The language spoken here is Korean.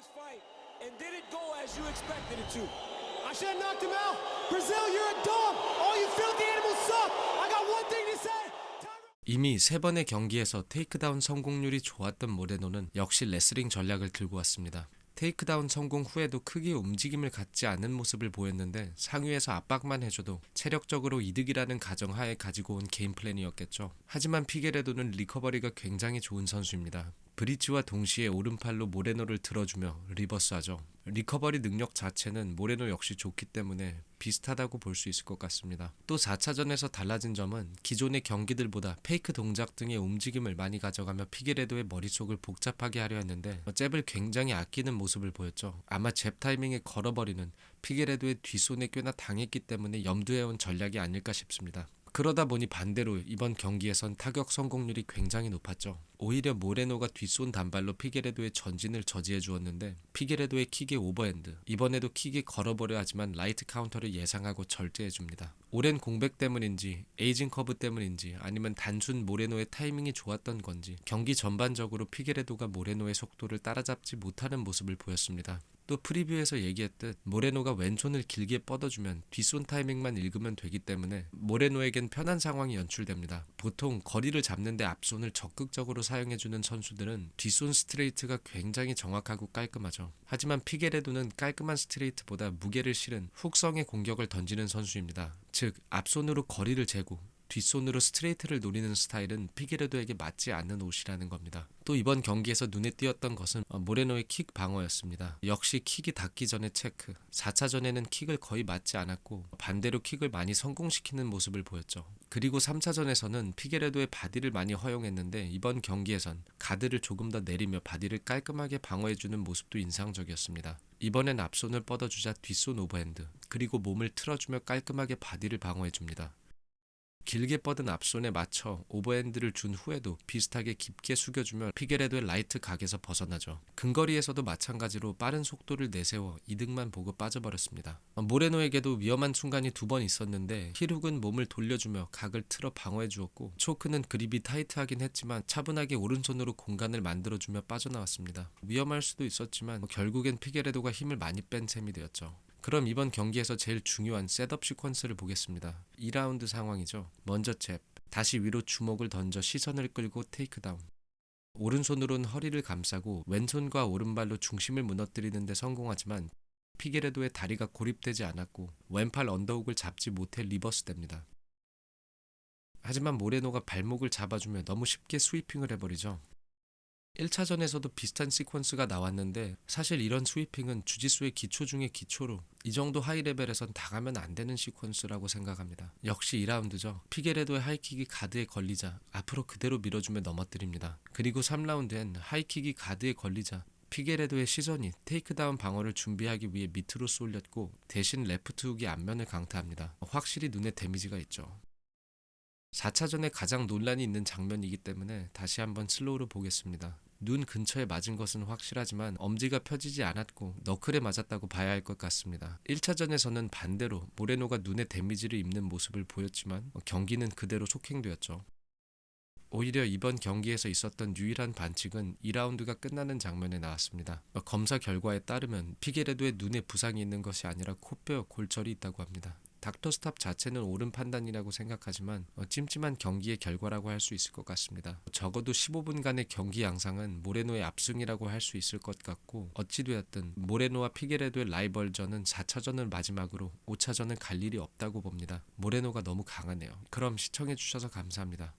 this fight, and did it go as you expected it to? I should have knocked him out. Brazil, you're a dog. All you filthy animals suck. I got one thing to say. 이미 3번의 경기에서 테이크다운 성공률이 좋았던 모레노는 역시 레슬링 전략을 들고 왔습니다. 테이크다운 성공 후에도 크게 움직임을 갖지 않은 모습을 보였는데 상위에서 압박만 해줘도 체력적으로 이득이라는 가정하에 가지고 온 게임 플랜이었겠죠. 하지만 피게레도는 리커버리가 굉장히 좋은 선수입니다. 브릿지와 동시에 오른팔로 모레노를 들어주며 리버스하죠. 리커버리 능력 자체는 모레노 역시 좋기 때문에 비슷하다고 볼 수 있을 것 같습니다. 또 4차전에서 달라진 점은 기존의 경기들보다 페이크 동작 등의 움직임을 많이 가져가며 피게레도의 머릿속을 복잡하게 하려 했는데 잽을 굉장히 아끼는 모습을 보였죠. 아마 잽 타이밍에 걸어버리는 피게레도의 뒷손에 꽤나 당했기 때문에 염두해온 전략이 아닐까 싶습니다. 그러다 보니 반대로 이번 경기에선 타격 성공률이 굉장히 높았죠. 오히려 모레노가 뒷손 단발로 피게레도의 전진을 저지해 주었는데 피게레도의 킥의 오버핸드, 이번에도 킥이 걸어버려 하지만 라이트 카운터를 예상하고 절제해 줍니다. 오랜 공백 때문인지 에이징 커브 때문인지 아니면 단순 모레노의 타이밍이 좋았던 건지 경기 전반적으로 피게레도가 모레노의 속도를 따라잡지 못하는 모습을 보였습니다. 또 프리뷰에서 얘기했듯 모레노가 왼손을 길게 뻗어주면 뒷손 타이밍만 읽으면 되기 때문에 모레노에겐 편한 상황이 연출됩니다. 보통 거리를 잡는데 앞손을 적극적으로 사용해주는 선수들은 뒷손 스트레이트가 굉장히 정확하고 깔끔하죠. 하지만 피게레도는 깔끔한 스트레이트보다 무게를 실은 훅성의 공격을 던지는 선수입니다. 즉 앞손으로 거리를 재고 뒷손으로 스트레이트를 노리는 스타일은 피게레도에게 맞지 않는 옷이라는 겁니다. 또 이번 경기에서 눈에 띄었던 것은 모레노의 킥 방어였습니다. 역시 킥이 닿기 전에 체크. 4차전에는 킥을 거의 맞지 않았고 반대로 킥을 많이 성공시키는 모습을 보였죠. 그리고 3차전에서는 피게레도의 바디를 많이 허용했는데 이번 경기에선 가드를 조금 더 내리며 바디를 깔끔하게 방어해주는 모습도 인상적이었습니다. 이번엔 앞손을 뻗어주자 뒷손 오버핸드, 그리고 몸을 틀어주며 깔끔하게 바디를 방어해줍니다. 길게 뻗은 앞손에 맞춰 오버핸드를 준 후에도 비슷하게 깊게 숙여주며 피게레도의 라이트 각에서 벗어나죠. 근거리에서도 마찬가지로 빠른 속도를 내세워 이득만 보고 빠져버렸습니다. 모레노에게도 위험한 순간이 2번 있었는데 힐훅은 몸을 돌려주며 각을 틀어 방어해 주었고 초크는 그립이 타이트하긴 했지만 차분하게 오른손으로 공간을 만들어주며 빠져나왔습니다. 위험할 수도 있었지만 결국엔 피게레도가 힘을 많이 뺀 셈이 되었죠. 그럼 이번 경기에서 제일 중요한 셋업 시퀀스를 보겠습니다. 2라운드 상황이죠. 먼저 잽, 다시 위로 주먹을 던져 시선을 끌고 테이크다운. 오른손으로는 허리를 감싸고 왼손과 오른발로 중심을 무너뜨리는 데 성공하지만 피게레도의 다리가 고립되지 않았고 왼팔 언더훅을 잡지 못해 리버스됩니다. 하지만 모레노가 발목을 잡아주며 너무 쉽게 스위핑을 해버리죠. 1차전에서도 비슷한 시퀀스가 나왔는데 사실 이런 스위핑은 주짓수의 기초 중의 기초로 이 정도 하이레벨에선 당하면 안 되는 시퀀스라고 생각합니다. 역시 2라운드죠. 피게레도의 하이킥이 가드에 걸리자 앞으로 그대로 밀어주며 넘어뜨립니다. 그리고 3라운드엔 하이킥이 가드에 걸리자 피게레도의 시선이 테이크다운 방어를 준비하기 위해 밑으로 쏠렸고 대신 레프트 훅이 앞면을 강타합니다. 확실히 눈에 데미지가 있죠. 4차전에 가장 논란이 있는 장면이기 때문에 다시 한번 슬로우로 보겠습니다. 눈 근처에 맞은 것은 확실하지만 엄지가 펴지지 않았고 너클에 맞았다고 봐야 할 것 같습니다. 1차전에서는 반대로 모레노가 눈에 데미지를 입는 모습을 보였지만 경기는 그대로 속행되었죠. 오히려 이번 경기에서 있었던 유일한 반칙은 2라운드가 끝나는 장면에 나왔습니다. 검사 결과에 따르면 피게레도의 눈에 부상이 있는 것이 아니라 코뼈 골절이 있다고 합니다. 닥터 스탑 자체는 옳은 판단이라고 생각하지만 찜찜한 경기의 결과라고 할 수 있을 것 같습니다. 적어도 15분간의 경기 양상은 모레노의 압승이라고 할 수 있을 것 같고 어찌되었든 모레노와 피게레도의 라이벌전은 4차전을 마지막으로 5차전은 갈 일이 없다고 봅니다. 모레노가 너무 강하네요. 그럼 시청해주셔서 감사합니다.